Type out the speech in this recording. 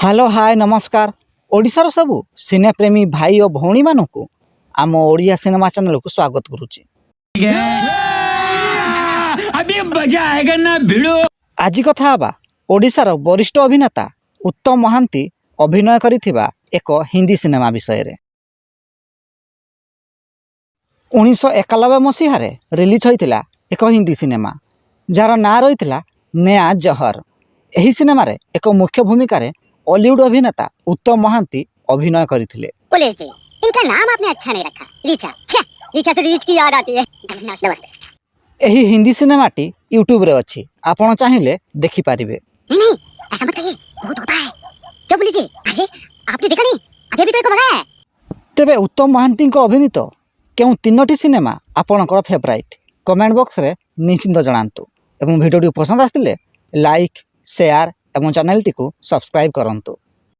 Hello hi नमस्कार ओडिशार सबू सिनेप्रेमी भाई और भौणी मानू आम ओडिया सिनेमा चैनल को स्वागत करुच्ची। अभी मजा आएगा ना भिड़ो। आज कथा हवा ओडिशार वरिष्ठ अभिनेता उत्तम महांती अभिनय करिथिबा एक हिंदी सिनेमा विषय रे। 1991 मसीह रिलीज होइतिला एक हिंदी सिनेमा जार ना रही नया जहर। एही सिनेमा रे एक मुख्य भूमिका रे हॉलीवुड अभिनेता उत्तम महांती अभिनय करथिले। पुलिस जी, इनका नाम आपने अच्छा नहीं रखा। रीचा, छे, रीचा से रीच की याद आती है। नमस्ते। एही हिंदी सिनेमाटी यूट्यूब रे अछि, आपण चाहिले देखि पारिबे। नहीं, ऐसा मत कहिए, बहुत होता है। क्यों पुलिस जी? अरे, आपने देखा नहीं? अभी तो एक भगा है। तेबे उत्तम महांती को अभिनीत केउ तीनोटी सिनेमा आपणकर फेवराइट कमेंट बॉक्स रे निश्चिंत जणांतु एवं वीडियो पसंद आस्तिले लाइक शेयर एवं चैनल टी को सब्सक्राइब करंतु।